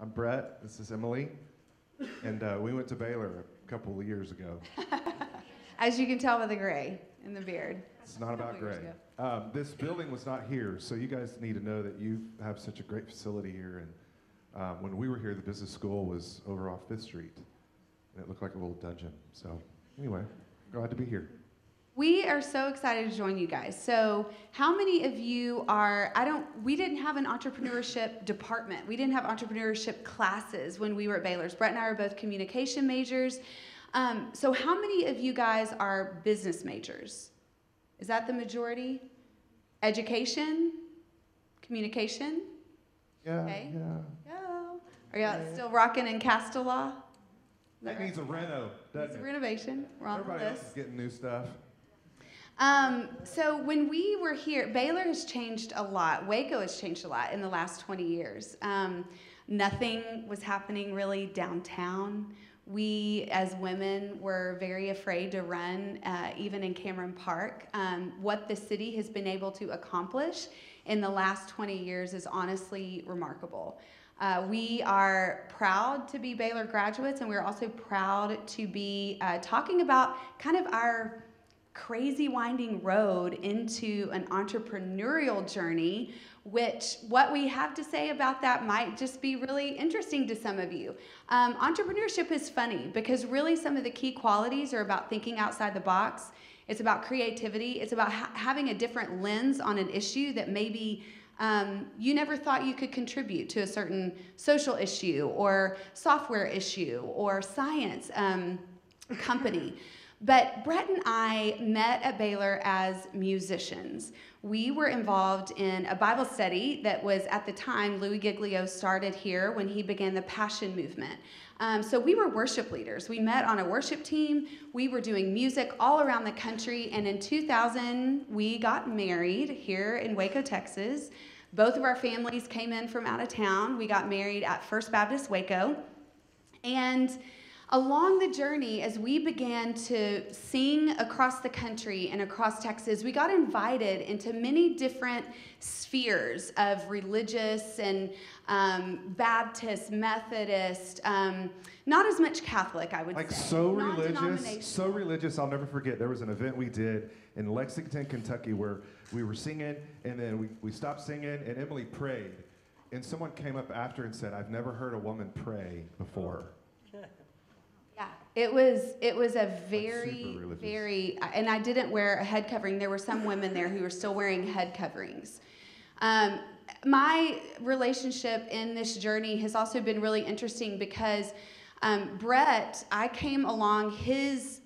I'm Brett. This is Emily. And we went to Baylor a couple of years ago. As you can tell by the gray in the beard. It's not about gray. This building was not here, so you guys need to know that you have such a great facility here. And when we were here, the business school was over off 5th Street. And it looked like a little dungeon. So anyway, glad to be here. We are so excited to join you guys. So how many of you are, we didn't have an entrepreneurship department. We didn't have entrepreneurship classes when we were at Baylor's. Brett and I are both communication majors. So how many of you guys are business majors? Is that the majority? Education? Communication? Yeah, okay. yeah. Are y'all still rocking in Castellaw? That needs a reno, doesn't it? It's a renovation. We're on Everybody the else list. is getting new stuff. So when we were here, Baylor has changed a lot. Waco has changed a lot in the last 20 years. Nothing was happening really downtown. We, as women, were very afraid to run, even in Cameron Park. What the city has been able to accomplish in the last 20 years is honestly remarkable. We are proud to be Baylor graduates, and we're also proud to be talking about kind of our crazy winding road into an entrepreneurial journey, which what we have to say about that might just be really interesting to some of you. Entrepreneurship is funny because really some of the key qualities are about thinking outside the box. It's about creativity. It's about having a different lens on an issue that maybe you never thought you could contribute to a certain social issue or software issue or science company. But Brett and I met at Baylor as musicians. We were involved in a Bible study that was, at the time, Louis Giglio started here when he began the Passion Movement. So we were worship leaders. We met on a worship team. We were doing music all around the country. And in 2000, we got married here in Waco, Texas. Both of our families came in from out of town. We got married at First Baptist Waco. And along the journey, as we began to sing across the country and across Texas, we got invited into many different spheres of religious and Baptist, Methodist, not as much Catholic, I would say. So religious, I'll never forget. There was an event we did in Lexington, Kentucky, where we were singing, and then we stopped singing, and Emily prayed. And someone came up after and said, "I've never heard a woman pray before." Yeah, it was a very, and I didn't wear a head covering. There were some women there who were still wearing head coverings. My relationship in this journey has also been really interesting because Brett, I came along his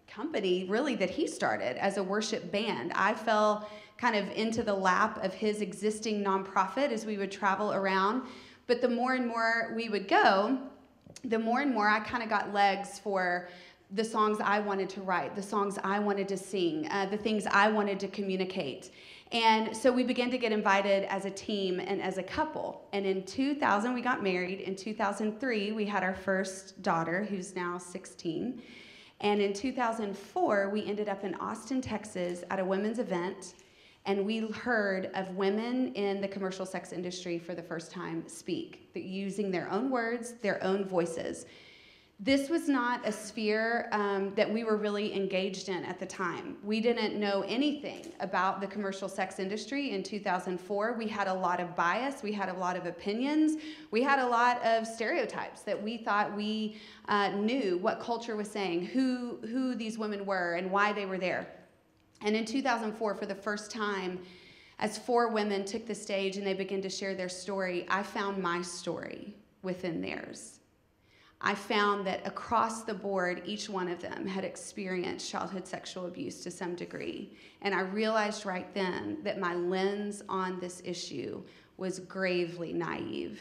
company, really, that he started as a worship band. I fell kind of into the lap of his existing nonprofit as we would travel around. But the more and more we would go, the more and more I kind of got legs for the songs I wanted to write, the songs I wanted to sing, the things I wanted to communicate. And so we began to get invited as a team and as a couple. And in 2000, we got married. In 2003, we had our first daughter, who's now 16. And in 2004, we ended up in Austin, Texas at a women's event. And we heard of women in the commercial sex industry for the first time speak, using their own words, their own voices. This was not a sphere that we were really engaged in at the time. We didn't know anything about the commercial sex industry in 2004. We had a lot of bias. We had a lot of opinions. We had a lot of stereotypes that we thought we knew what culture was saying, who these women were, and why they were there. And in 2004, for the first time, as 4 women took the stage and they began to share their story, I found my story within theirs. I found that across the board, each one of them had experienced childhood sexual abuse to some degree. And I realized right then that my lens on this issue was gravely naive.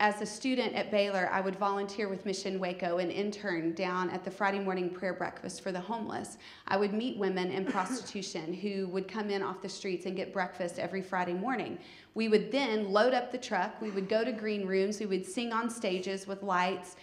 As a student at Baylor, I would volunteer with Mission Waco and intern down at the Friday morning prayer breakfast for the homeless. I would meet women in prostitution who would come in off the streets and get breakfast every Friday morning. We would then load up the truck. We would go to green rooms. We would sing on stages with lights.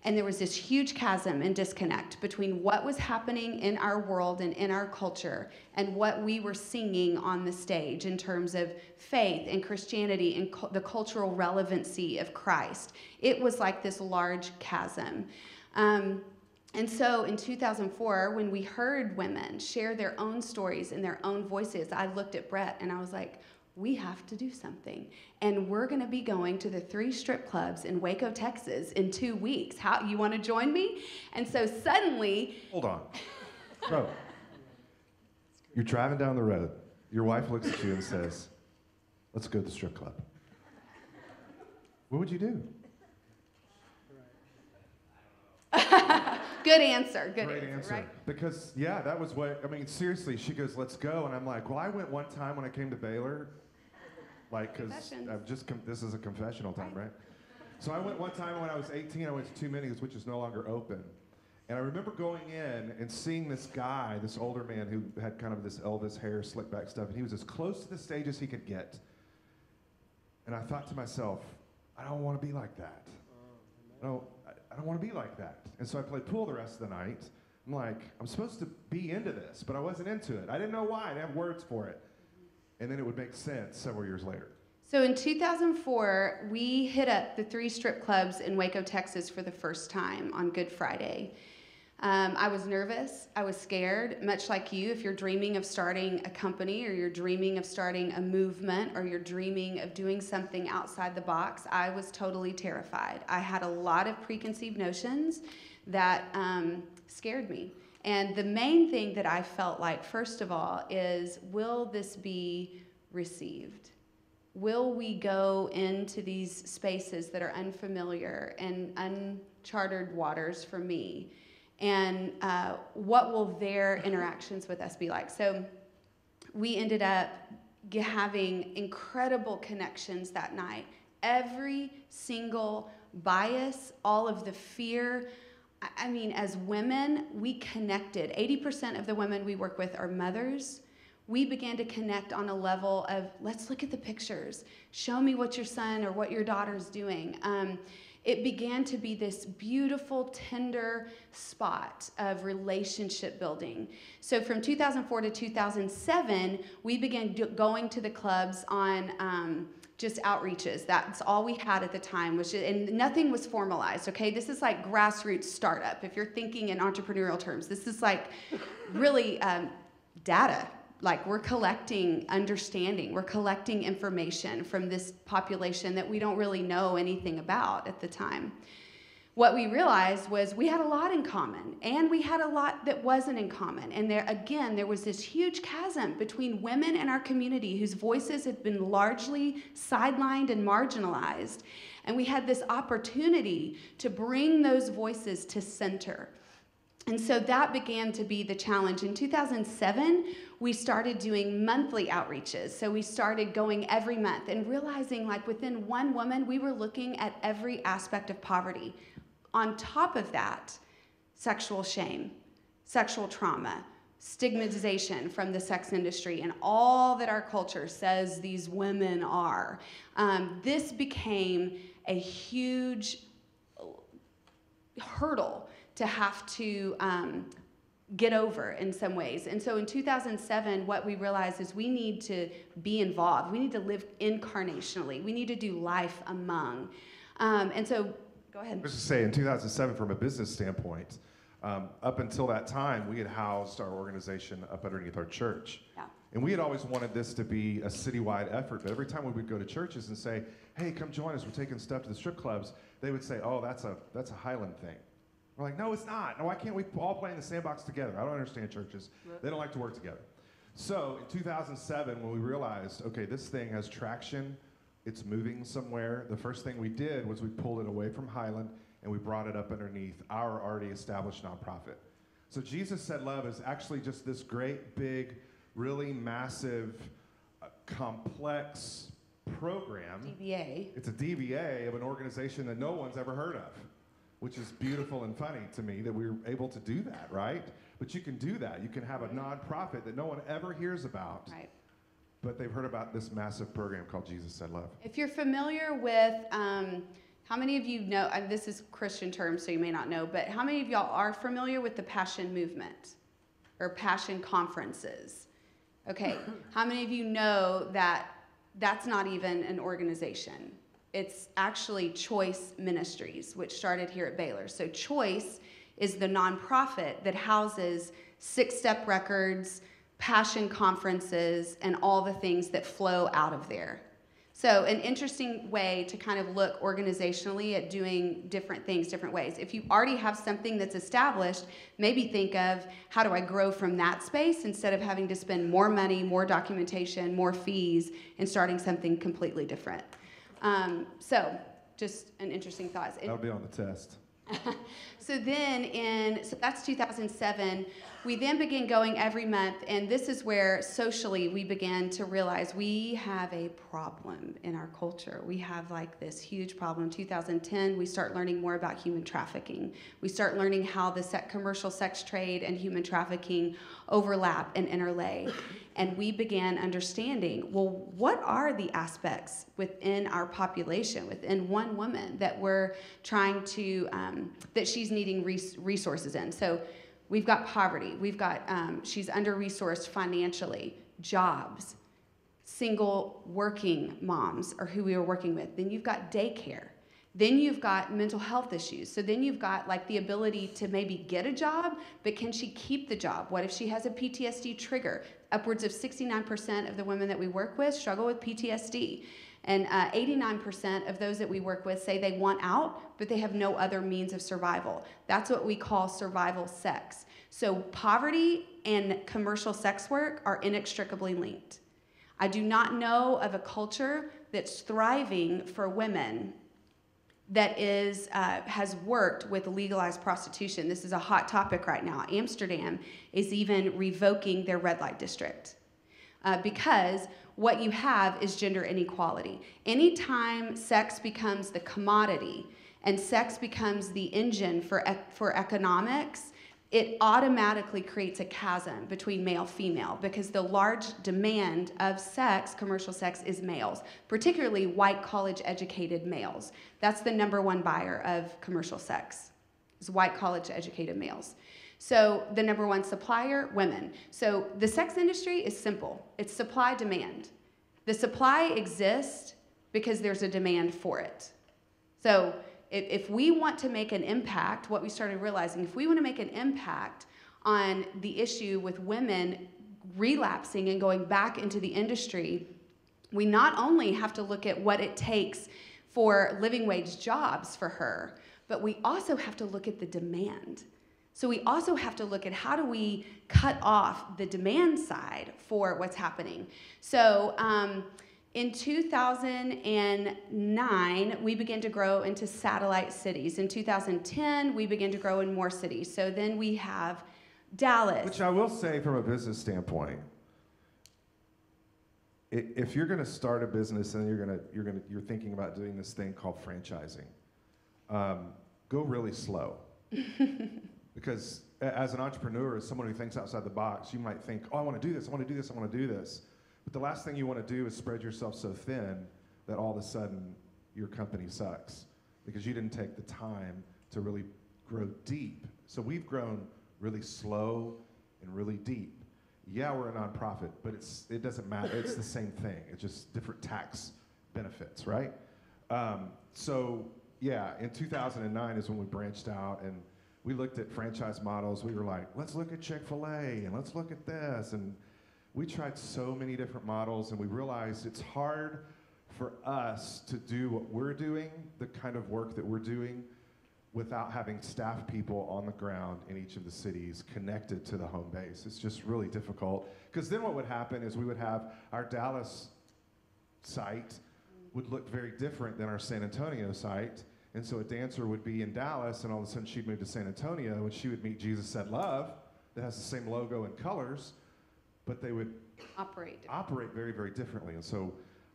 And there was this huge chasm and disconnect between what was happening in our world and in our culture and what we were singing on the stage in terms of faith and Christianity and the cultural relevancy of Christ. It was like this large chasm. And so in 2004, when we heard women share their own stories in their own voices, I looked at Brett and I was like, we have to do something. And we're going to be going to the 3 strip clubs in Waco, Texas in 2 weeks. How, you want to join me? And so suddenly... Hold on. Bro, you're driving down the road. Your wife looks at you and says, let's go to the strip club. What would you do? Good answer. Great answer. Right? Because, yeah, that was what, I mean, seriously, she goes, let's go. And I'm like, well, I went one time when I came to Baylor. Like, because this is a confessional time, right? So I went one time when I was 18, I went to 2 meetings, which is no longer open. And I remember going in and seeing this guy, this older man who had kind of this Elvis hair, slick back stuff, and he was as close to the stage as he could get. And I thought to myself, I don't want to be like that. I don't want to be like that. And so I played pool the rest of the night. I'm like, I'm supposed to be into this, but I wasn't into it. I didn't know why. I didn't have words for it. And then it would make sense several years later. So in 2004, we hit up the 3 strip clubs in Waco, Texas for the first time on Good Friday. I was nervous. I was scared, much like you. If you're dreaming of starting a company or you're dreaming of starting a movement or you're dreaming of doing something outside the box, I was totally terrified. I had a lot of preconceived notions that scared me. And the main thing that I felt like, first of all, is will this be received? Will we go into these spaces that are unfamiliar and uncharted waters for me? And what will their interactions with us be like? So we ended up having incredible connections that night. Every single bias, all of the fear. I mean, as women, we connected. 80% of the women we work with are mothers. We began to connect on a level of, let's look at the pictures. Show me what your son or what your daughter's doing. It began to be this beautiful, tender spot of relationship building. So from 2004 to 2007, we began going to the clubs on just outreaches. That's all we had at the time, and nothing was formalized, okay? This is like grassroots startup. If you're thinking in entrepreneurial terms, this is like really data. Like we're collecting understanding, we're collecting information from this population that we don't really know anything about at the time. What we realized was we had a lot in common, and we had a lot that wasn't in common. And there was this huge chasm between women in our community whose voices had been largely sidelined and marginalized. And we had this opportunity to bring those voices to center. And so that began to be the challenge. In 2007, we started doing monthly outreaches. So we started going every month and realizing like within one woman, we were looking at every aspect of poverty. On top of that, sexual shame, sexual trauma, stigmatization from the sex industry, and all that our culture says these women are. This became a huge hurdle to have to get over in some ways. And so in 2007, what we realized is we need to be involved. We need to live incarnationally. We need to do life among. And so, go ahead. I was just saying, in 2007, from a business standpoint, up until that time, we had housed our organization up underneath our church. Yeah. And we had always wanted this to be a citywide effort, but every time we would go to churches and say, hey, come join us, we're taking stuff to the strip clubs, they would say, oh, that's a Highland thing. We're like, no, it's not. No, why can't we all play in the sandbox together? I don't understand churches. They don't like to work together. So in 2007, when we realized, okay, this thing has traction, it's moving somewhere, the first thing we did was we pulled it away from Highland and we brought it up underneath our already established nonprofit. So Jesus Said Love is actually just this great, big, really massive, complex program. DBA. It's a DBA of an organization that no one's ever heard of, which is beautiful and funny to me that we were able to do that, right? But you can do that. You can have a nonprofit that no one ever hears about, Right. but they've heard about this massive program called Jesus Said Love. If you're familiar with How many of you know, and this is Christian terms, so you may not know, but how many of y'all are familiar with the Passion Movement or Passion Conferences? Okay, how many of you know that that's not even an organization? It's actually Choice Ministries, which started here at Baylor. So Choice is the nonprofit that houses 6-step records, passion conferences, and all the things that flow out of there. So an interesting way to kind of look organizationally at doing different things different ways. If you already have something that's established, maybe think of how do I grow from that space instead of having to spend more money, more documentation, more fees, and starting something completely different. So just an interesting thought. That'll be on the test. So that's 2007. We then began going every month, and this is where socially we began to realize we have a problem in our culture. We have like this huge problem. In 2010, we start learning more about human trafficking. We start learning how the commercial sex trade and human trafficking overlap and interlay. And we began understanding, well, what are the aspects within our population, within one woman that we're trying to, that she's needing resources in. So we've got poverty. We've got, she's under-resourced financially, jobs, single working moms are who we were working with. Then you've got daycare. Then you've got mental health issues. So then you've got like the ability to maybe get a job, but can she keep the job? What if she has a PTSD trigger? Upwards of 69% of the women that we work with struggle with PTSD. And 89% of those that we work with say they want out, but they have no other means of survival. That's what we call survival sex. So poverty and commercial sex work are inextricably linked. I do not know of a culture that's thriving for women that has worked with legalized prostitution. This is a hot topic right now. Amsterdam is even revoking their red light district because what you have is gender inequality. Anytime sex becomes the commodity and sex becomes the engine for economics, it automatically creates a chasm between male-female because the large demand of sex, commercial sex, is males, particularly white college-educated males. That's the number one buyer of commercial sex, is white college-educated males. So the number one supplier, women. So the sex industry is simple. It's supply-demand. The supply exists because there's a demand for it. So if we want to make an impact, what we started realizing, if we want to make an impact on the issue with women relapsing and going back into the industry, we not only have to look at what it takes for living wage jobs for her, but we also have to look at the demand. So we also have to look at how do we cut off the demand side for what's happening. So in 2009, we began to grow into satellite cities. In 2010, we began to grow in more cities. So then we have Dallas. Which I will say from a business standpoint, if you're going to start a business and you're thinking about doing this thing called franchising, go really slow. Because as an entrepreneur, as someone who thinks outside the box, you might think, oh, I want to do this, I want to do this, I want to do this. But the last thing you want to do is spread yourself so thin that all of a sudden your company sucks because you didn't take the time to really grow deep. So we've grown really slow and really deep. Yeah, we're a nonprofit, but it doesn't matter. It's the same thing. It's just different tax benefits, right? So yeah, in 2009 is when we branched out and we looked at franchise models. We were like, let's look at Chick-fil-A and let's look at this. And we tried so many different models and we realized it's hard for us to do what we're doing, the kind of work that we're doing, without having staff people on the ground in each of the cities connected to the home base. It's just really difficult. Because then what would happen is we would have our Dallas site would look very different than our San Antonio site. And so a dancer would be in Dallas and all of a sudden she'd move to San Antonio and she would meet Jesus Said Love that has the same logo and colors, but they would operate very, very differently. And so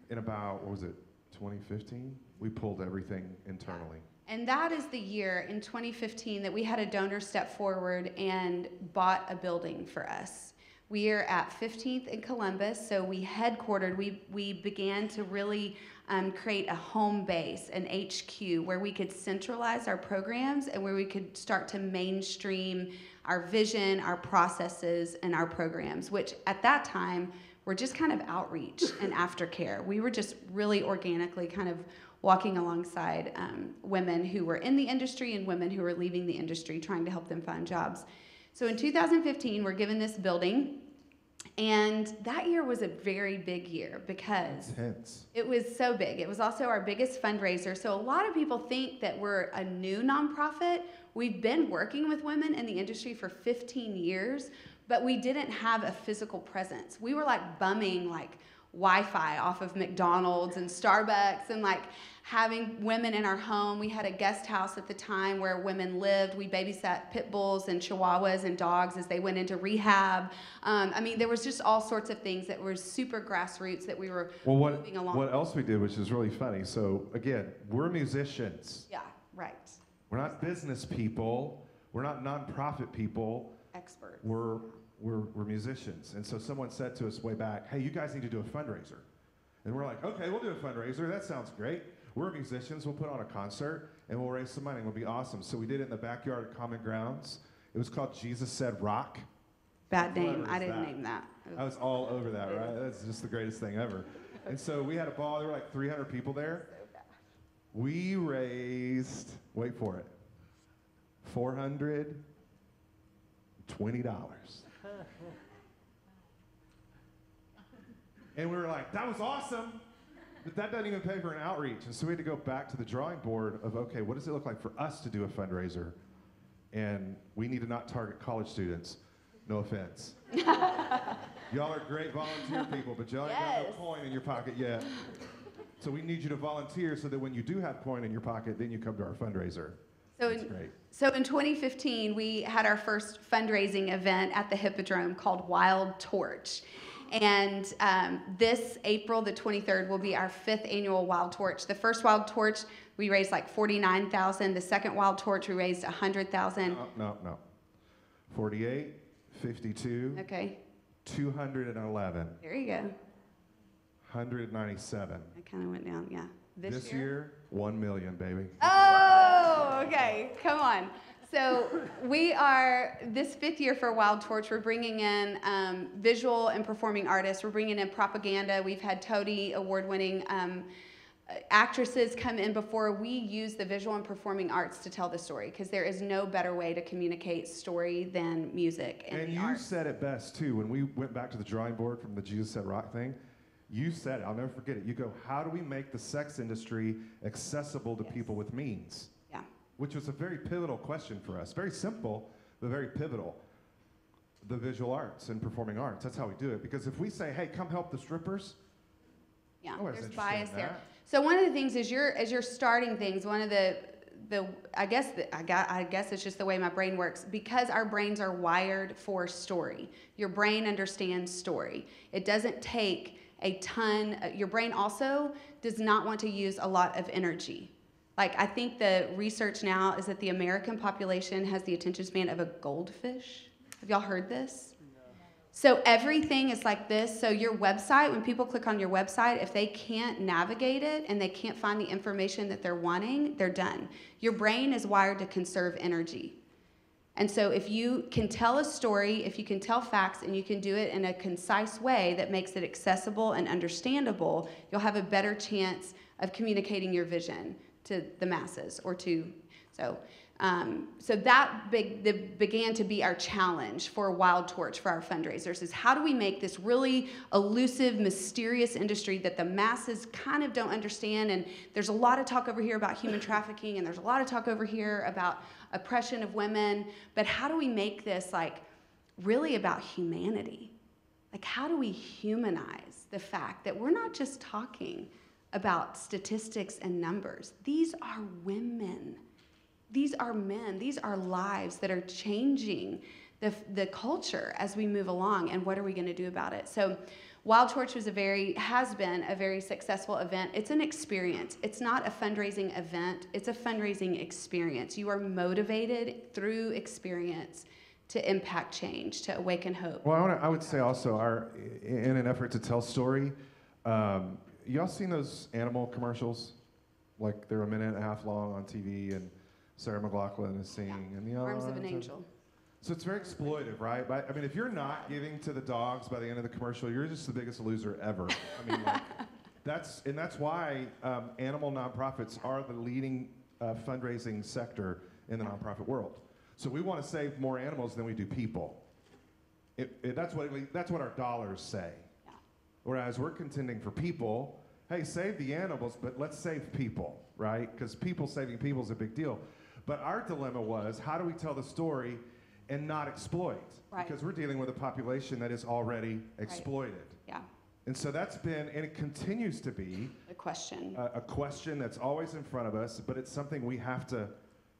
in about, 2015, we pulled everything internally. And that is the year in 2015 that we had a donor step forward and bought a building for us. We are at 15th in Columbus, so we headquartered. We began to really create a home base, an HQ, where we could centralize our programs and where we could start to mainstream our vision, our processes, and our programs, which at that time were just kind of outreach and aftercare. We were just really organically kind of walking alongside women who were in the industry and women who were leaving the industry, trying to help them find jobs. So in 2015, we're given this building, and that year was a very big year because it was so big. It was also our biggest fundraiser. So a lot of people think that we're a new nonprofit. We've been working with women in the industry for 15 years, but we didn't have a physical presence. We were like bumming like Wi-Fi off of McDonald's and Starbucks and like having women in our home. We had a guest house at the time where women lived. We babysat pit bulls and chihuahuas and dogs as they went into rehab. I mean, there was just all sorts of things that were super grassroots that we were moving along. What else we did, which is really funny. So again, we're musicians. Yeah, right. We're not business people. We're not nonprofit people. Experts. We're musicians. And so someone said to us way back, hey, you guys need to do a fundraiser. And we're like, okay, we'll do a fundraiser. That sounds great. We're musicians. We'll put on a concert, and we'll raise some money. It'll be awesome. So we did it in the backyard at Common Grounds. It was called Jesus Said Rock. Bad name. I didn't name that. I was all over that, right? That's just the greatest thing ever. And so we had a ball. There were like 300 people there. We raised, wait for it, $420. And we were like, that was awesome, but that doesn't even pay for an outreach. And so we had to go back to the drawing board of, okay, what does it look like for us to do a fundraiser? And we need to not target college students. No offense. Y'all are great volunteer people, but y'all ain't got no coin in your pocket yet. So we need you to volunteer so that when you do have coin in your pocket, then you come to our fundraiser. So in 2015, we had our first fundraising event at the Hippodrome called Wild Torch. And this April the 23rd will be our 5th annual Wild Torch. The first Wild Torch, we raised like $49,000. The second Wild Torch, we raised $100,000. No. 48, 52. Okay. 211. There you go. 197. I kind of went down, yeah. This year, 1 million, baby. Oh, okay. Come on. So we are, this 5th year for Wild Torch, we're bringing in visual and performing artists. We're bringing in propaganda. We've had Tony award-winning actresses come in before. We use the visual and performing arts to tell the story because there is no better way to communicate story than music and you arts. Said it best, too. When we went back to the drawing board from the Jesus Said Rock thing, you said it. I'll never forget it. You go, how do we make the sex industry accessible to people with means? Yeah. Which was a very pivotal question for us. Very simple, but very pivotal. The visual arts and performing arts. That's how we do it. Because if we say, hey, come help the strippers, yeah, nobody's there's interested bias in there. that. So one of the things is as you're starting things, one of the I guess it's just the way my brain works, because our brains are wired for story. Your brain understands story. It doesn't take a ton. Your brain also does not want to use a lot of energy. Like, I think the research now is that the American population has the attention span of a goldfish. Have y'all heard this? No. So everything is like this. So your website, when people click on your website, if they can't navigate it and they can't find the information that they're wanting, they're done. Your brain is wired to conserve energy. And so if you can tell a story, if you can tell facts, and you can do it in a concise way that makes it accessible and understandable, you'll have a better chance of communicating your vision to the masses or to, so that began to be our challenge for Wild Torch for our fundraisers, is how do we make this really elusive, mysterious industry that the masses kind of don't understand? And there's a lot of talk over here about human trafficking, and there's a lot of talk over here about oppression of women, but how do we make this like really about humanity? Like, how do we humanize the fact that we're not just talking about statistics and numbers? These are women. These are men. These are lives that are changing the culture as we move along, and what are we going to do about it? So Wild Torch has been a very successful event. It's an experience. It's not a fundraising event. It's a fundraising experience. You are motivated through experience to impact change, to awaken hope. Well, I would say also, in an effort to tell story, y'all seen those animal commercials? Like they're a minute and a half long on TV, and Sarah McLachlan is singing. Yeah. And the Arms of an Angel. So it's very exploitive, right? But I mean, if you're not giving to the dogs by the end of the commercial, you're just the biggest loser ever. I mean, like, that's why animal nonprofits are the leading fundraising sector in the nonprofit world. So we want to save more animals than we do people. That's what our dollars say. Yeah. Whereas we're contending for people. Hey, save the animals, but let's save people, right? Because saving people is a big deal. But our dilemma was, how do we tell the story and not exploit? Right. Because we're dealing with a population that is already exploited. Yeah. And so that's been, and it continues to be, a question. A question that's always in front of us, but it's something we have to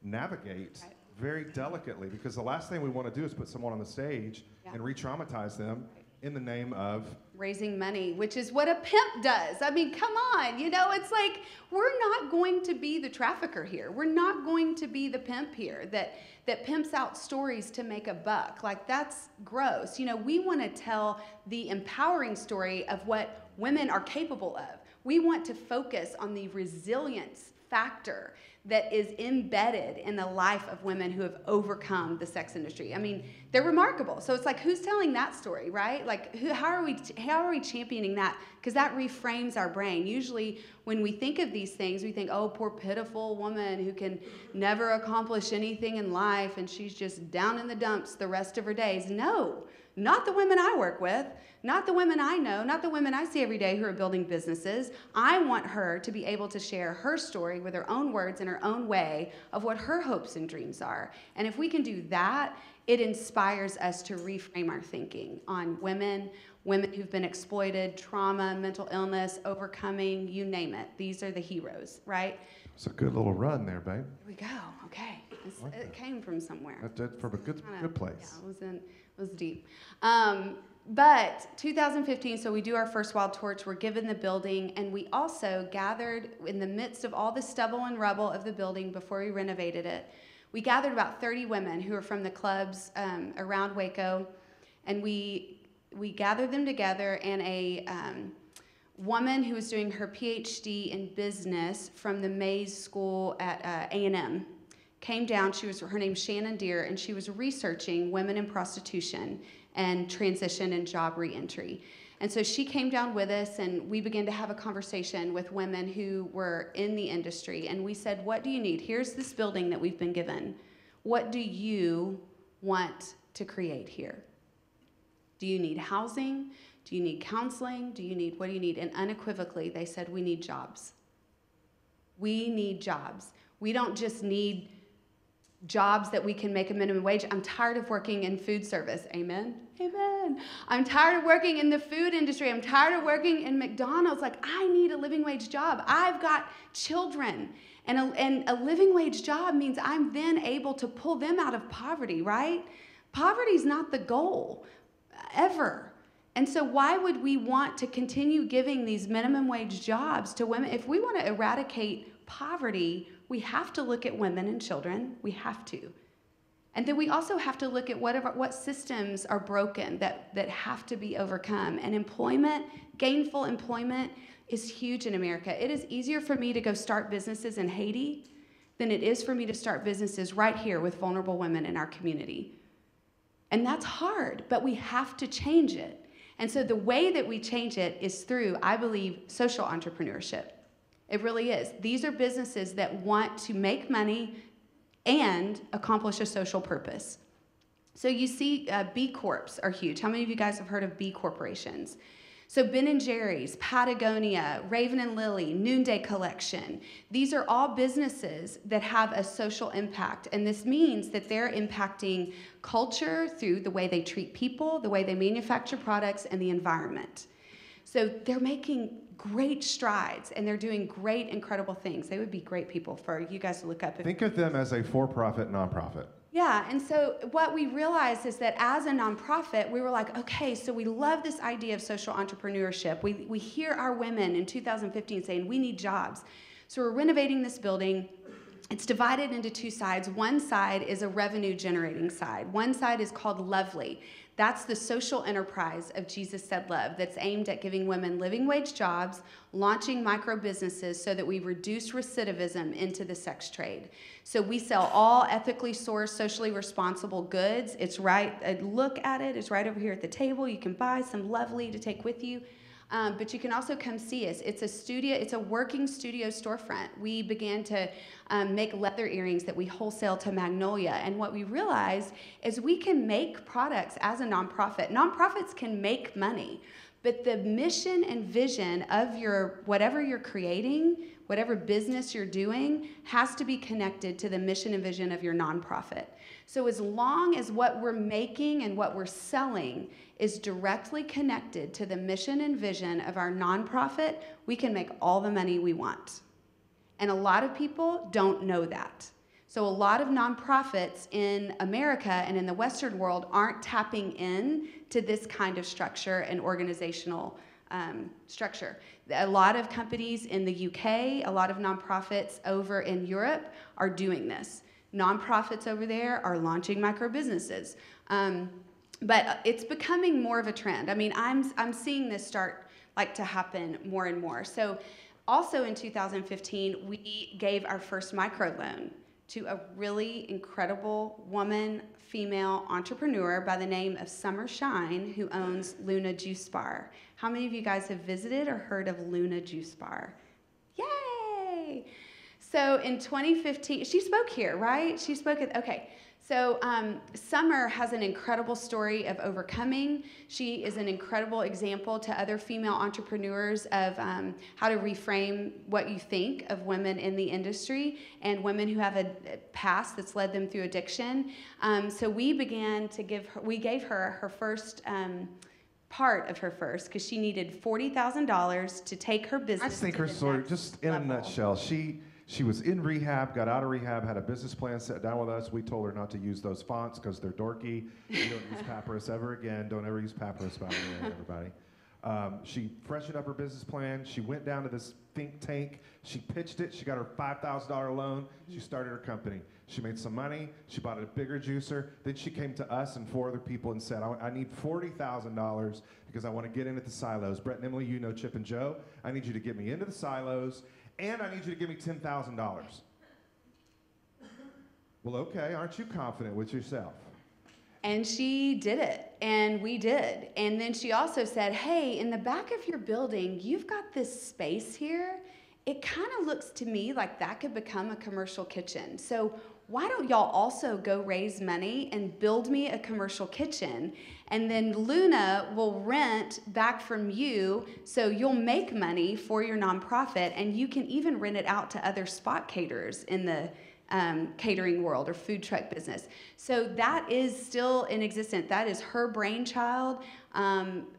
navigate very delicately, because the last thing we want to do is put someone on the stage and re-traumatize them in the name of raising money, which is what a pimp does. I mean, come on, it's like, we're not going to be the trafficker here. We're not going to be the pimp here that pimps out stories to make a buck. Like, that's gross. We want to tell the empowering story of what women are capable of. We want to focus on the resilience factor that is embedded in the life of women who have overcome the sex industry. I mean, they're remarkable. So it's like, who's telling that story, right? Like, how are we championing that? Because that reframes our brain. Usually, when we think of these things, we think, oh, poor pitiful woman who can never accomplish anything in life, and she's just down in the dumps the rest of her days. No, not the women I work with, not the women I know, not the women I see every day who are building businesses. I want her to be able to share her story with her own words in her own way of what her hopes and dreams are. And if we can do that, it inspires us to reframe our thinking on women who've been exploited, trauma, mental illness, overcoming, you name it. These are the heroes, right? It's a good little run there, babe. Here we go. Okay. It came from somewhere. From a good place. Yeah, it was deep. But 2015, so we do our first Wild Torch. We're given the building, and we also gathered in the midst of all the stubble and rubble of the building before we renovated it. We gathered about 30 women who are from the clubs around Waco, and we gathered them together, and a woman who was doing her PhD in business from the Mays School at A&M came down. Her name's Shannon Deere, and she was researching women in prostitution and transition and job reentry. And so she came down with us, and we began to have a conversation with women who were in the industry. And we said, what do you need? Here's this building that we've been given. What do you want to create here? Do you need housing? Do you need counseling? What do you need? And unequivocally, they said, we need jobs. We need jobs. We don't just need jobs that we can make a minimum wage. I'm tired of working in food service. Amen? Amen. I'm tired of working in the food industry. I'm tired of working in McDonald's. Like, I need a living wage job. I've got children. And a living wage job means I'm then able to pull them out of poverty, right? Poverty's not the goal, ever. And so why would we want to continue giving these minimum wage jobs to women? If we want to eradicate poverty, we have to look at women and children. We have to. And then we also have to look at what systems are broken that have to be overcome. And employment, gainful employment, is huge in America. It is easier for me to go start businesses in Haiti than it is for me to start businesses right here with vulnerable women in our community. And that's hard, but we have to change it. And so the way that we change it is through, I believe, social entrepreneurship. It really is. These are businesses that want to make money and accomplish a social purpose. So you see B Corps are huge. How many of you guys have heard of B corporations? So Ben & Jerry's, Patagonia, Raven & Lily, Noonday Collection, these are all businesses that have a social impact. And this means that they're impacting culture through the way they treat people, the way they manufacture products, and the environment. So they're making great strides, and they're doing great, incredible things. They would be great people for you guys to look up. Think of them as a for-profit nonprofit. Yeah, and so what we realized is that as a nonprofit, we were like, okay, so we love this idea of social entrepreneurship. We hear our women in 2015 saying, we need jobs. So we're renovating this building. it's divided into two sides. One side is a revenue generating side. One side is called Lovely. That's the social enterprise of Jesus Said Love that's aimed at giving women living wage jobs, launching micro businesses so that we reduce recidivism into the sex trade. So we sell all ethically sourced, socially responsible goods. It's right, look at it, it's right over here at the table. You can buy some Lovely to take with you. But you can also come see us. It's a studio, it's a working studio storefront. We began to make leather earrings that we wholesale to Magnolia. And what we realized is we can make products as a nonprofit. Nonprofits can make money, but the mission and vision of your whatever you're creating, whatever business you're doing, has to be connected to the mission and vision of your nonprofit. So as long as what we're making and what we're selling is directly connected to the mission and vision of our nonprofit, we can make all the money we want. And a lot of people don't know that. So a lot of nonprofits in America and in the Western world aren't tapping in to this kind of structure and organizational structure. A lot of companies in the UK, a lot of nonprofits over in Europe are doing this. Nonprofits over there are launching micro businesses. But it's becoming more of a trend. I mean, I'm seeing this start to happen more and more. So also in 2015, we gave our first microloan to a really incredible woman, female entrepreneur by the name of Summer Shine, who owns Luna Juice Bar. How many of you guys have visited or heard of Luna Juice Bar? Yay! So in 2015, she spoke here, right? She spoke at, okay. So Summer has an incredible story of overcoming. She is an incredible example to other female entrepreneurs of how to reframe what you think of women in the industry and women who have a past that's led them through addiction. So we began to gave her her first part of her first, because she needed $40,000 to take her business. I think her story, just in a nutshell, she was in rehab, got out of rehab, had a business plan, sat down with us. We told her not to use those fonts because they're dorky. You don't use papyrus ever again. Don't ever use papyrus, by the way, everybody. She freshened up her business plan. She went down to this think tank. She pitched it. She got her $5,000 loan. She started her company. She made some money. She bought a bigger juicer. Then she came to us and 4 other people and said, I need $40,000 because I want to get into the silos. Brett and Emily, you know Chip and Joe. I need you to get me into the silos. And I need you to give me $10,000. Well, okay, aren't you confident with yourself? And she did it, and we did. And then she also said, hey, in the back of your building, you've got this space here. It kind of looks to me like that could become a commercial kitchen. So why don't y'all also go raise money and build me a commercial kitchen? And then Luna will rent back from you, so you'll make money for your nonprofit, and you can even rent it out to other spot caterers in the catering world or food truck business. So that is still in existence. That is her brainchild.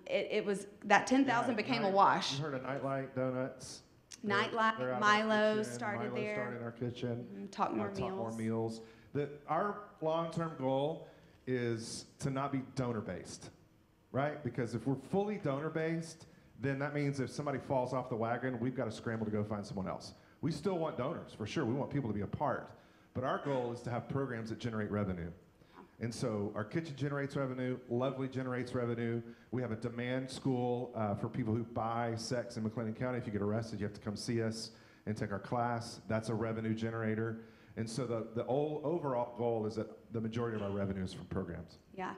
It was that $10,000 became a wash. You heard of Nightlight Donuts? Nightlight, Milo started there. Milo started in our kitchen. Talk More Meals. Talk More Meals. Our long-term goal is to not be donor-based, right? Because if we're fully donor-based, then that means if somebody falls off the wagon, we've got to scramble to go find someone else. We still want donors, for sure. We want people to be a part. But our goal is to have programs that generate revenue. And so our kitchen generates revenue, Lovely generates revenue. We have a demand school for people who buy sex in McLennan County. If you get arrested, you have to come see us and take our class. That's a revenue generator. And so the overall goal is that the majority of our revenue is from programs. Yeah.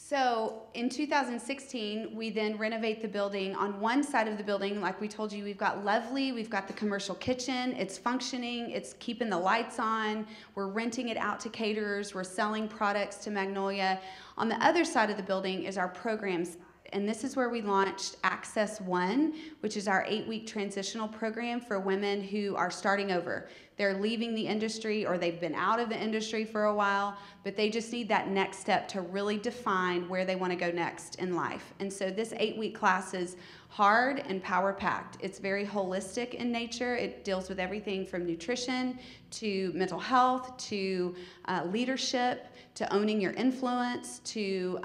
So in 2016, we then renovate the building. On one side of the building, like we told you, we've got Lovely, we've got the commercial kitchen, it's functioning, it's keeping the lights on, we're renting it out to caterers, we're selling products to Magnolia. On the other side of the building is our programs. And this is where we launched Access One, which is our 8-week transitional program for women who are starting over. They're leaving the industry or they've been out of the industry for a while, but they just need that next step to really define where they want to go next in life. And so this 8-week class is hard and power-packed. It's very holistic in nature. It deals with everything from nutrition to mental health to leadership to owning your influence to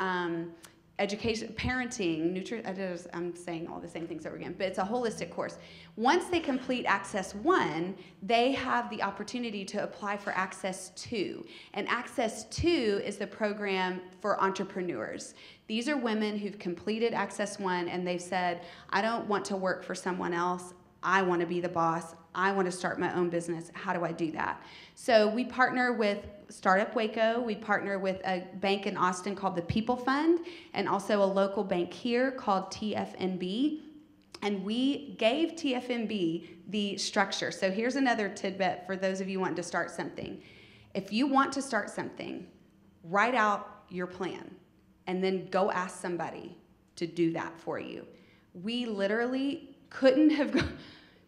education, parenting, I'm saying all the same things over again, but it's a holistic course. Once they complete Access 1, they have the opportunity to apply for Access 2. And Access 2 is the program for entrepreneurs. These are women who've completed Access 1 and they've said, I don't want to work for someone else. I want to be the boss. I want to start my own business. How do I do that? So we partner with Startup Waco. We partner with a bank in Austin called the People Fund, and also a local bank here called TFNB. And we gave TFNB the structure. So here's another tidbit for those of you wanting to start something. If you want to start something, write out your plan and then go ask somebody to do that for you. We literally couldn't have,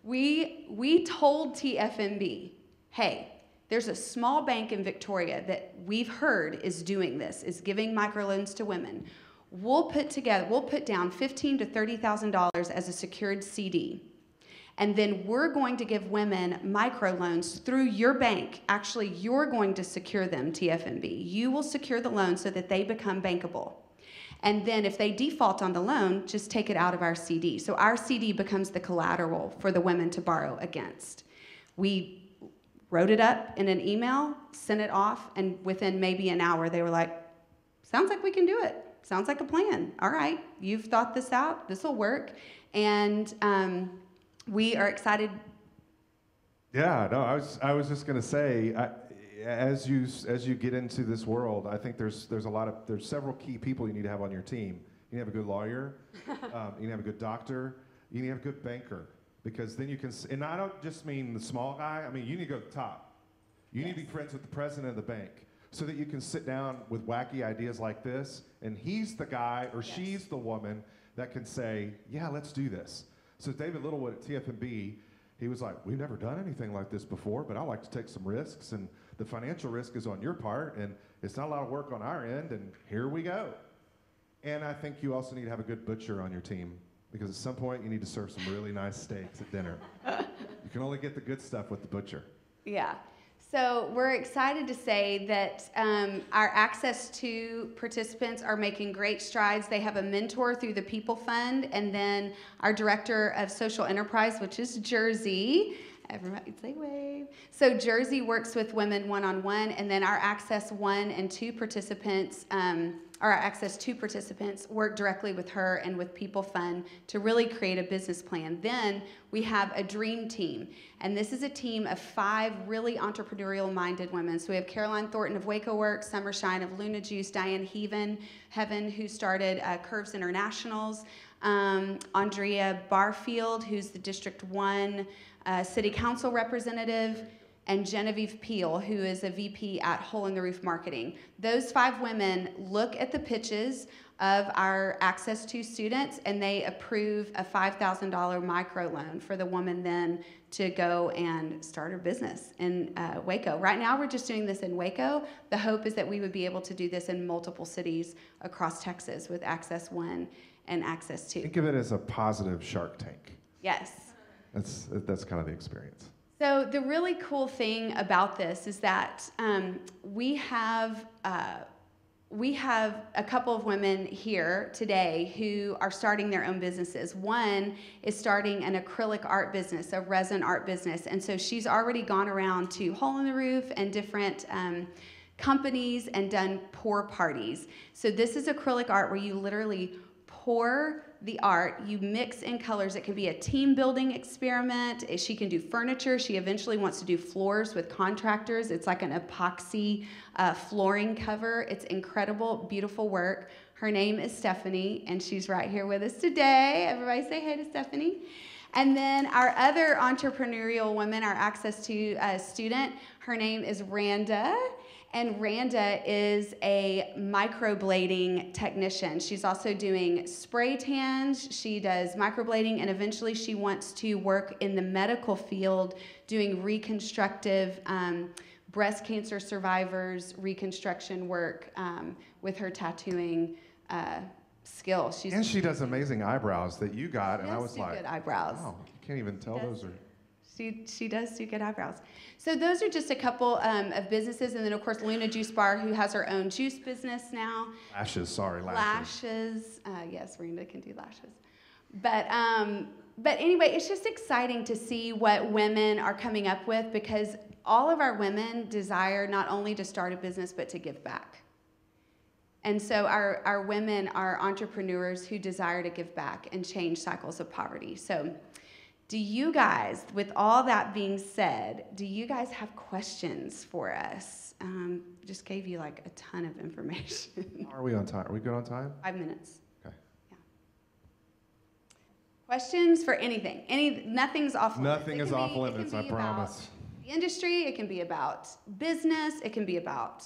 we told TFNB, hey, there's a small bank in Victoria that we've heard is doing this, is giving microloans to women. We'll put down $15,000 to $30,000 as a secured CD. And then we're going to give women microloans through your bank. Actually, you're going to secure them, TFNB. You will secure the loan so that they become bankable. And then if they default on the loan, just take it out of our CD. So our CD becomes the collateral for the women to borrow against. We wrote it up in an email, sent it off, and within maybe an hour, they were like, sounds like we can do it. Sounds like a plan. All right, you've thought this out. This will work. And we are excited. Yeah, no, I was just going to say, as you get into this world, I think there's several key people you need to have on your team. You need to have a good lawyer, you need to have a good doctor, you need to have a good banker, because then you can, and I don't just mean the small guy, I mean you need to go to the top. You need to be friends with the president of the bank so that you can sit down with wacky ideas like this, and he's the guy or she's the woman that can say, yeah, let's do this. So David Littlewood at TFNB, he was like, we've never done anything like this before, but I like to take some risks, and the financial risk is on your part, and it's not a lot of work on our end, and here we go. And I think you also need to have a good butcher on your team, because at some point you need to serve some really nice steaks at dinner. You can only get the good stuff with the butcher. Yeah. So we're excited to say that our Access 2 participants are making great strides. They have a mentor through the People Fund, and then our Director of Social Enterprise, which is Jersey. Everybody say wave. So Jersey works with women one-on-one, and then our Access 1 and 2 participants, our Access 2 participants work directly with her and with People Fund to really create a business plan. Then we have a dream team, and this is a team of 5 really entrepreneurial-minded women. So we have Caroline Thornton of Waco Works, Summer Shine of Luna Juice, Diane Heaven, who started Curves Internationals, Andrea Barfield, who's the District 1 City Council representative, and Genevieve Peel, who is a VP at Hole in the Roof Marketing. Those 5 women look at the pitches of our Access 2 students, and they approve a $5,000 microloan for the woman then to go and start her business in Waco. Right now, we're just doing this in Waco. The hope is that we would be able to do this in multiple cities across Texas with Access 1 and Access 2. Think of it as a positive Shark Tank. Yes. That's kind of the experience. So the really cool thing about this is that we have a couple of women here today who are starting their own businesses. One is starting an acrylic art business, a resin art business, and so she's already gone around to Hole in the Roof and different companies and done pour parties. So this is acrylic art where you literally pour the art, you mix in colors. It can be a team building experiment. She can do furniture. She eventually wants to do floors with contractors. It's like an epoxy flooring cover. It's incredible, beautiful work. Her name is Stephanie, and she's right here with us today. Everybody say hey to Stephanie. And then our other entrepreneurial woman, our Access 2 student, her name is Randa. And Randa is a microblading technician. She's also doing spray tans. She does microblading, and eventually she wants to work in the medical field doing reconstructive breast cancer survivors reconstruction work with her tattooing skill. And she does amazing eyebrows that you got, and I was like, good eyebrows. wow, you can't even tell those are. She does do good eyebrows. So those are just a couple of businesses, and then of course Luna Juice Bar, who has her own juice business now. Lashes. Lashes. Yes, Renda can do lashes. But anyway, it's just exciting to see what women are coming up with, because all of our women desire not only to start a business but to give back. And so our women are entrepreneurs who desire to give back and change cycles of poverty. So do you guys, with all that being said, do you guys have questions for us? Just gave you like a ton of information. Are we on time? Are we good on time? 5 minutes. Okay. Yeah. Questions for anything? Nothing's off limits. Nothing is off limits, I promise. The industry, it can be about business, it can be about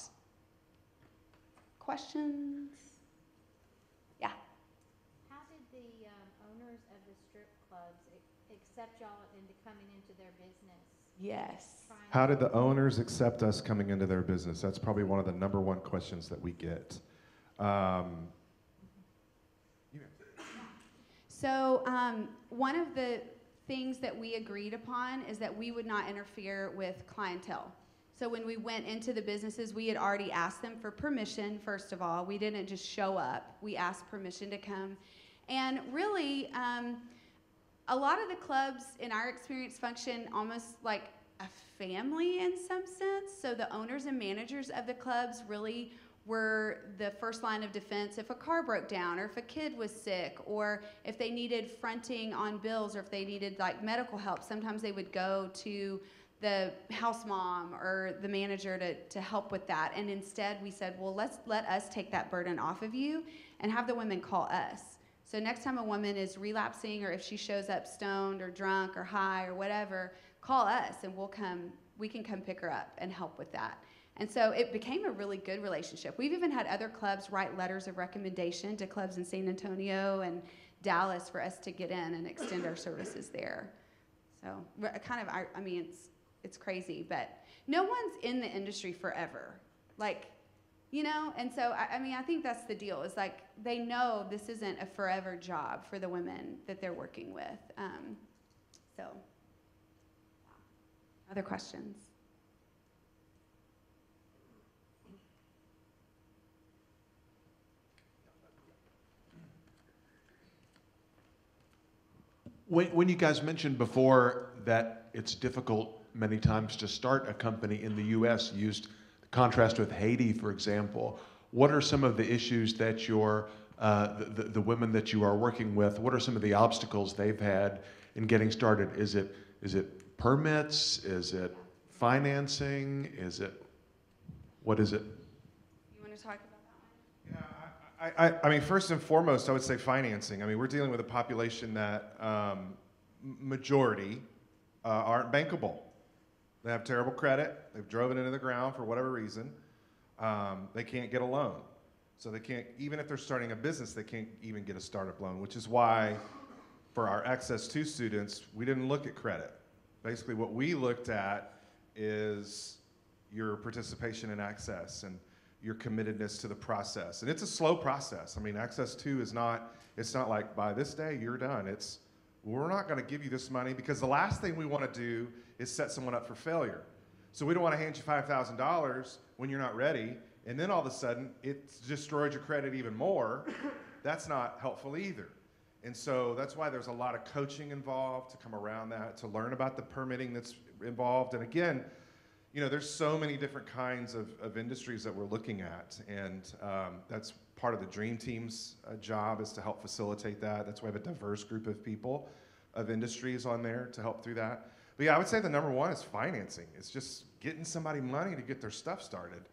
questions. Yeah. How did the owners of the strip clubs accept y'all into coming into their business? Yes. How did the owners accept us coming into their business? That's probably one of the number one questions that we get. So one of the things that we agreed upon is that we would not interfere with clientele. So when we went into the businesses, we had already asked them for permission, first of all. We didn't just show up. We asked permission to come. And really, a lot of the clubs, in our experience, function almost like a family in some sense. So the owners and managers of the clubs really were the first line of defense if a car broke down, or if a kid was sick, or if they needed fronting on bills, or if they needed like medical help. Sometimes they would go to the house mom or the manager to help with that. And instead we said, well, let us take that burden off of you and have the women call us. So next time a woman is relapsing, or if she shows up stoned or drunk or high or whatever, call us and we can come pick her up and help with that. And so it became a really good relationship. We've even had other clubs write letters of recommendation to clubs in San Antonio and Dallas for us to get in and extend our services there. So kind of, I mean, it's crazy, but no one's in the industry forever. Like, you know, and so, I mean, I think that's the deal. Is like, they know this isn't a forever job for the women that they're working with. So, other questions? When you guys mentioned before that it's difficult many times to start a company in the U.S., you used the contrast with Haiti, for example. What are some of the issues that the women that you are working with, what are some of the obstacles they've had in getting started? Is it permits? Is it financing? What is it? You want to talk about that one? Yeah, I mean, first and foremost, I would say financing. I mean, we're dealing with a population that majority aren't bankable. They have terrible credit. They've driven into the ground for whatever reason. They can't get a loan. So they can't, even if they're starting a business, they can't even get a startup loan, which is why for our Access 2 students, we didn't look at credit. Basically, what we looked at is your participation in Access and your committedness to the process. And it's a slow process. I mean, Access 2 is not, it's not like by this day you're done. We're not gonna give you this money because the last thing we wanna do is set someone up for failure. So we don't wanna hand you $5,000 when you're not ready, and then all of a sudden it's destroyed your credit even more. That's not helpful either. And so that's why there's a lot of coaching involved to come around that, to learn about the permitting that's involved. And again, you know, there's so many different kinds of industries that we're looking at, and that's part of the Dream Team's job, is to help facilitate that. That's why we have a diverse group of people, of industries on there to help through that. But yeah, I would say the number one is financing. It's just getting somebody money to get their stuff started,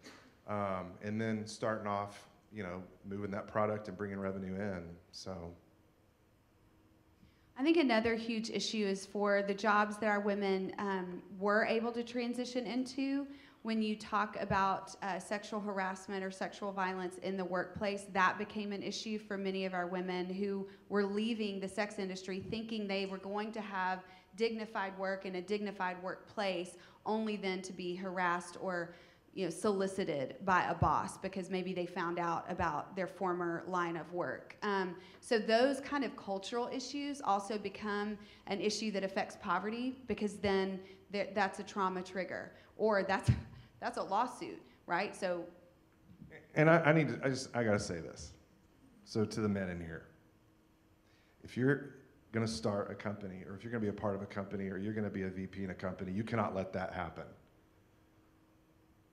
and then starting off, you know, moving that product and bringing revenue in, so. I think another huge issue is for the jobs that our women were able to transition into. When you talk about sexual harassment or sexual violence in the workplace, that became an issue for many of our women who were leaving the sex industry thinking they were going to have dignified work in a dignified workplace, only then to be harassed or, solicited by a boss because maybe they found out about their former line of work. So those kind of cultural issues also become an issue that affects poverty, because then that's a trauma trigger, or that's a lawsuit, right? So, and I gotta say this. So to the men in here, if you're gonna start a company, or if you're gonna be a part of a company, or you're gonna be a VP in a company, you cannot let that happen.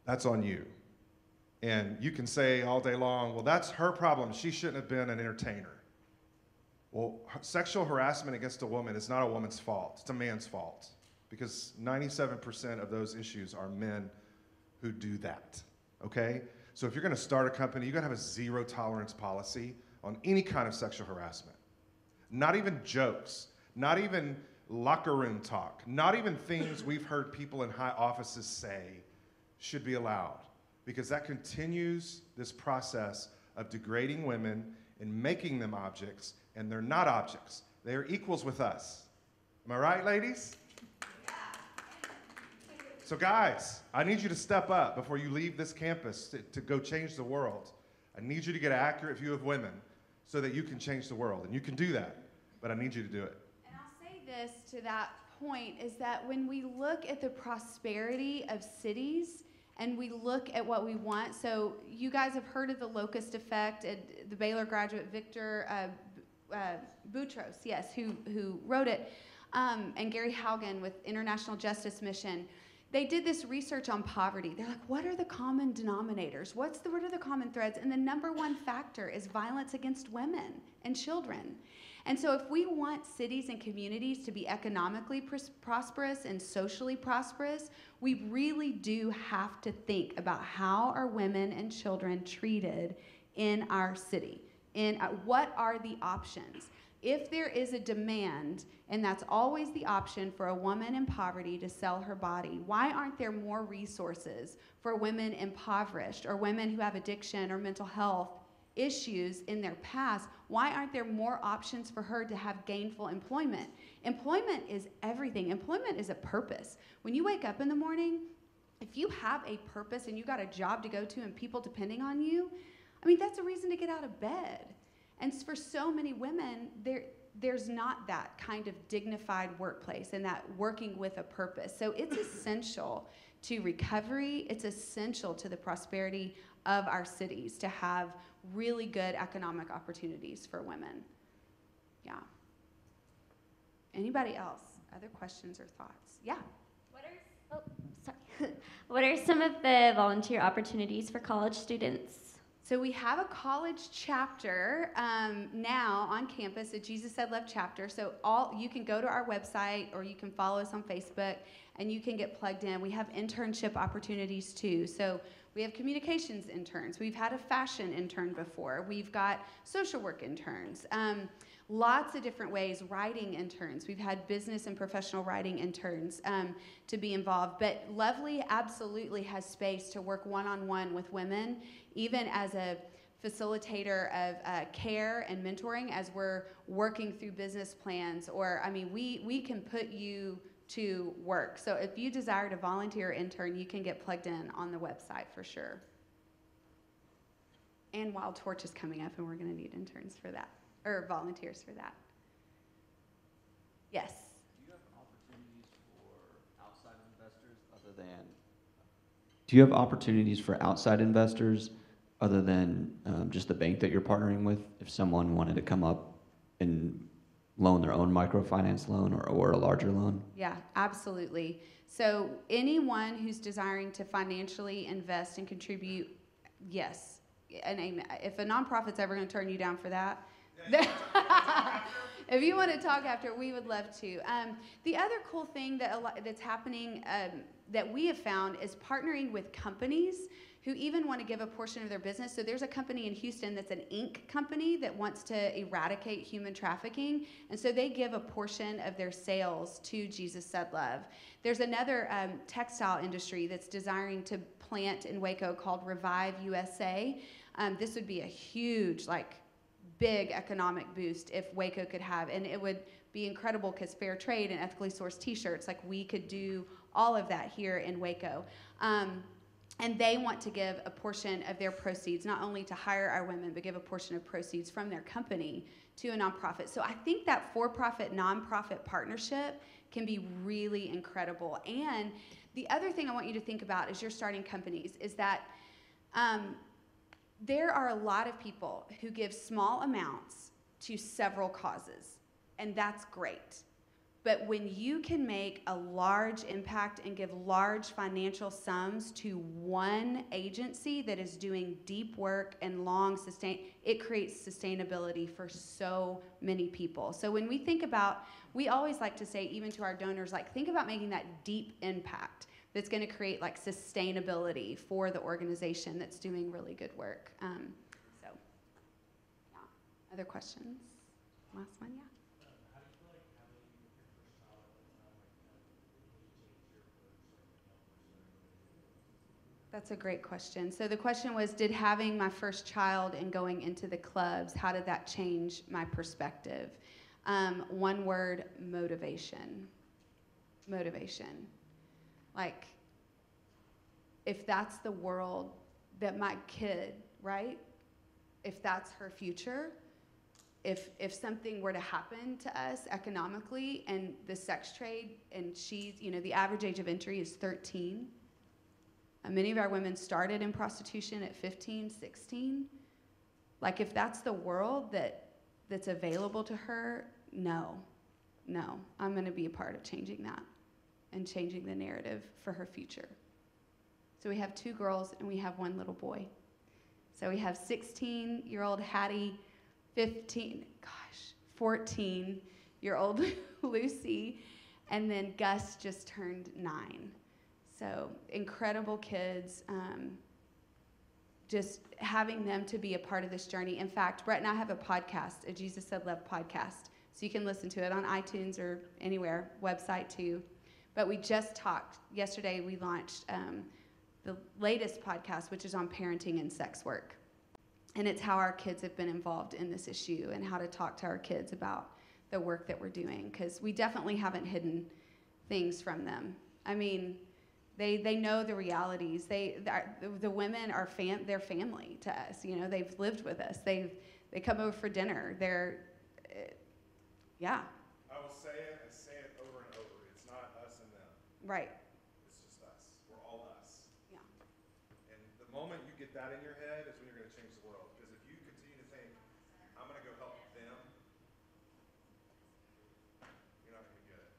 That's on you. And you can say all day long, well, that's her problem. She shouldn't have been an entertainer. Well, sexual harassment against a woman is not a woman's fault. It's a man's fault. Because 97% of those issues are men who do that, okay? So if you're gonna start a company, you gotta have a zero tolerance policy on any kind of sexual harassment. Not even jokes, not even locker room talk, not even things we've heard people in high offices say should be allowed, because that continues this process of degrading women and making them objects, and they're not objects. They are equals with us. Am I right, ladies? So guys, I need you to step up before you leave this campus to go change the world. I need you to get an accurate view of women so that you can change the world, and you can do that, but I need you to do it. And I'll say this to that point, is that when we look at the prosperity of cities, and we look at what we want, so you guys have heard of the locust effect, and the Baylor graduate Victor Boutros, yes, who wrote it, and Gary Haugen with International Justice Mission. They did this research on poverty. They're like, what are the common denominators? What are the common threads? And the number one factor is violence against women and children. And so if we want cities and communities to be economically prosperous and socially prosperous, we really do have to think about how are women and children treated in our city. What are the options? If there is a demand, and that's always the option for a woman in poverty to sell her body, why aren't there more resources for women impoverished, or women who have addiction or mental health issues in their past? Why aren't there more options for her to have gainful employment? Employment is everything. Employment is a purpose. When you wake up in the morning, if you have a purpose and you got a job to go to and people depending on you, I mean, that's a reason to get out of bed. And for so many women, there's not that kind of dignified workplace and that working with a purpose. So it's essential to recovery. It's essential to the prosperity of our cities to have really good economic opportunities for women. Yeah. Anybody else? Other questions or thoughts? Yeah. What are some of the volunteer opportunities for college students? So we have a college chapter now on campus, a Jesus Said Love chapter. So you can go to our website, or you can follow us on Facebook, and you can get plugged in. We have internship opportunities too. So we have communications interns. We've had a fashion intern before. We've got social work interns. Lots of different ways, writing interns. We've had business and professional writing interns to be involved. But Lovely absolutely has space to work one-on-one with women, even as a facilitator of care and mentoring as we're working through business plans. Or, I mean, we can put you to work. So if you desire to volunteer or intern, you can get plugged in on the website for sure. And Wild Torch is coming up, and we're going to need interns for that, or volunteers for that. Yes? Do you have opportunities for outside investors other than just the bank that you're partnering with? If someone wanted to come up and loan their own microfinance loan or a larger loan? Yeah, absolutely. So anyone who's desiring to financially invest and contribute, yes, and amen. If a nonprofit's ever going to turn you down for that, if you want to talk after, we would love to. The other cool thing that's happening that we have found is partnering with companies who even want to give a portion of their business. So there's a company in Houston that's an ink company that wants to eradicate human trafficking, and so they give a portion of their sales to Jesus Said Love. There's another textile industry that's desiring to plant in Waco called Revive USA. This would be a huge, big economic boost if Waco could have, and it would be incredible because fair trade and ethically sourced t-shirts, we could do all of that here in Waco. And they want to give a portion of their proceeds, not only to hire our women, but give a portion of proceeds from their company to a nonprofit. So I think that for-profit, nonprofit partnership can be really incredible. And the other thing I want you to think about as you're starting companies is that there are a lot of people who give small amounts to several causes, and that's great. But when you can make a large impact and give large financial sums to one agency that is doing deep work and it creates sustainability for so many people. So when we think about, we always like to say, even to our donors, like, think about making that deep impact that's going to create like sustainability for the organization that's doing really good work. So, yeah. Other questions? Last one, yeah. That's a great question. So the question was, did having my first child and going into the clubs, how did that change my perspective? One word, motivation. Motivation. Like, if that's the world that my kid, right? If that's her future, if something were to happen to us economically and the sex trade, and she's, the average age of entry is 13. Many of our women started in prostitution at 15, 16. Like, if that's the world that's available to her, no, I'm going to be a part of changing that and changing the narrative for her future. So we have 2 girls and we have 1 little boy. So we have 16-year-old Hattie, 14-year-old Lucy, and then Gus just turned 9. So incredible kids, just having them to be a part of this journey. In fact, Brett and I have a podcast, a Jesus Said Love podcast, so you can listen to it on iTunes or anywhere, website too. But we just talked, yesterday we launched the latest podcast, which is on parenting and sex work. And it's how our kids have been involved in this issue and how to talk to our kids about the work that we're doing, because we definitely haven't hidden things from them. I mean, they know the realities. The women are they're family to us. They've lived with us. They come over for dinner. Yeah. I will say it and say it over and over. It's not us and them. Right. It's just us. We're all us. Yeah. And the moment you get that in your head is when you're going to change the world. Because if you continue to think, I'm going to go help them, you're not going to get it.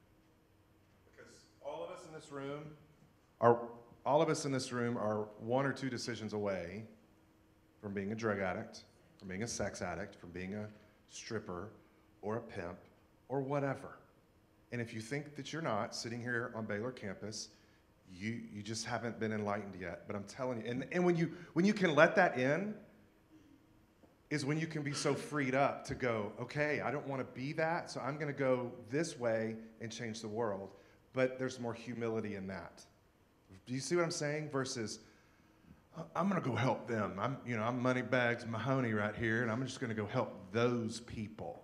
Because all of us in this room are 1 or 2 decisions away from being a drug addict, from being a sex addict, from being a stripper or a pimp or whatever. And if you think that you're not sitting here on Baylor campus, you just haven't been enlightened yet. But I'm telling you, and when you can let that in, is when you can be so freed up to go, okay, I don't want to be that, so I'm going to go this way and change the world. But there's more humility in that. Do you see what I'm saying? Versus, I'm going to go help them. I'm Moneybags Mahoney right here, and I'm just going to go help those people.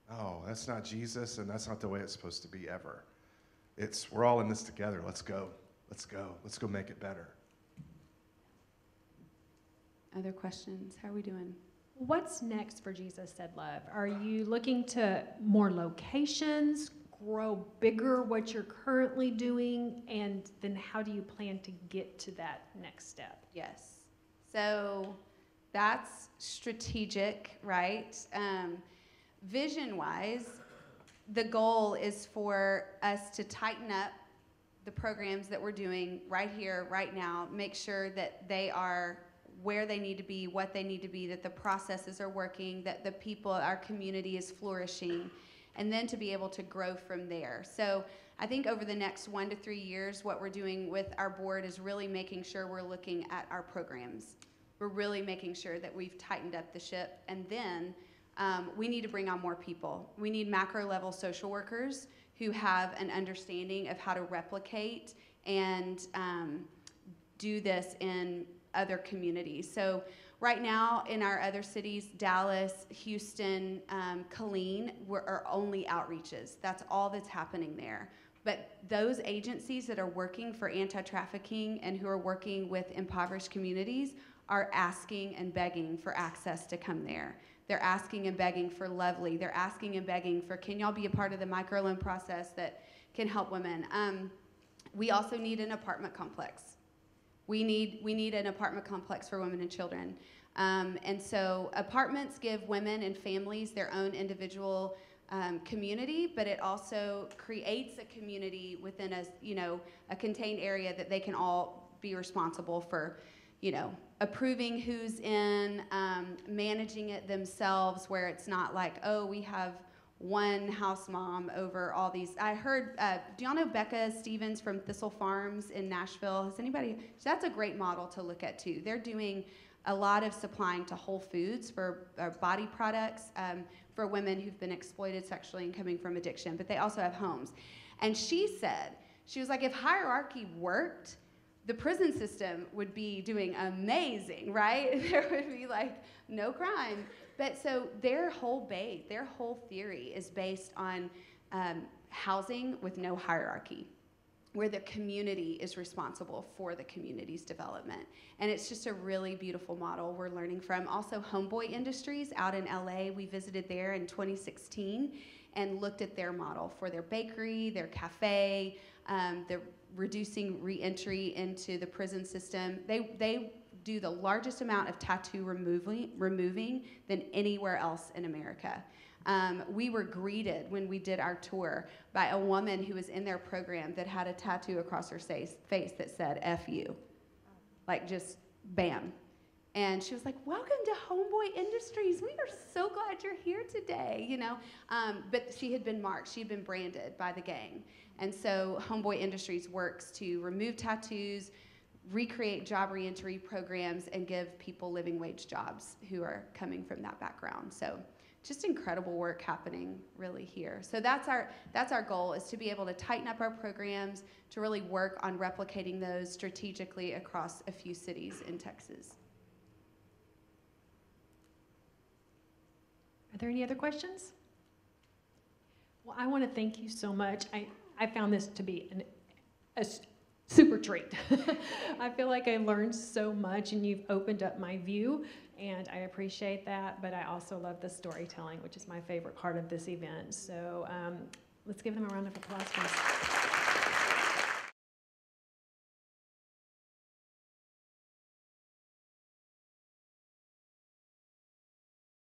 Oh, that's not Jesus, and that's not the way it's supposed to be ever. We're all in this together. Let's go. Let's go make it better. Other questions? How are we doing? What's next for Jesus Said Love? Are you looking to more locations, grow bigger what you're currently doing, and then how do you plan to get to that next step? Yes. So that's strategic, right? Vision-wise, the goal is for us to tighten up the programs that we're doing right here, right now, make sure that they are where they need to be, what they need to be, that the processes are working, that the people, our community is flourishing, and then to be able to grow from there. So I think over the next 1 to 3 years, what we're doing with our board is really making sure we're looking at our programs. We're really making sure that we've tightened up the ship, and then we need to bring on more people. We need macro-level social workers who have an understanding of how to replicate and do this in other communities. So right now in our other cities, Dallas, Houston, Killeen, are only outreaches. That's all that's happening there. But those agencies that are working for anti-trafficking and who are working with impoverished communities are asking and begging for access to come there. They're asking and begging for Lovely. They're asking and begging for, can y'all be a part of the microloan process that can help women? We also need an apartment complex. We need an apartment complex for women and children. And so apartments give women and families their own individual community, but it also creates a community within a contained area that they can all be responsible for, approving who's in, managing it themselves, where it's not like, oh, we have one house mom over all these. I heard, do y'all know Becca Stevens from Thistle Farms in Nashville? Has anybody? That's a great model to look at too. They're doing a lot of supplying to Whole Foods for body products for women who've been exploited sexually and coming from addiction, but they also have homes. And she was like, if hierarchy worked, the prison system would be doing amazing, right? There would be like no crime. But so their whole theory is based on housing with no hierarchy, where the community is responsible for the community's development. And it's just a really beautiful model we're learning from. Also, Homeboy Industries out in LA, we visited there in 2016 and looked at their model for their bakery, their cafe, the reducing reentry into the prison system. They do the largest amount of tattoo removing than anywhere else in America. We were greeted when we did our tour by a woman who was in their program that had a tattoo across her face that said, F you. Like just bam. And she was like, welcome to Homeboy Industries. We are so glad you're here today, But she had been marked. She had been branded by the gang. And so Homeboy Industries works to remove tattoos, recreate job reentry programs, and give people living wage jobs who are coming from that background. So just incredible work happening really here. So that's our goal, is to be able to tighten up our programs, to really work on replicating those strategically across a few cities in Texas. Are there any other questions? Well, I want to thank you so much. I found this to be a super treat. I feel like I learned so much, and you've opened up my view, and I appreciate that, but I also love the storytelling, which is my favorite part of this event. So let's give them a round of applause, please.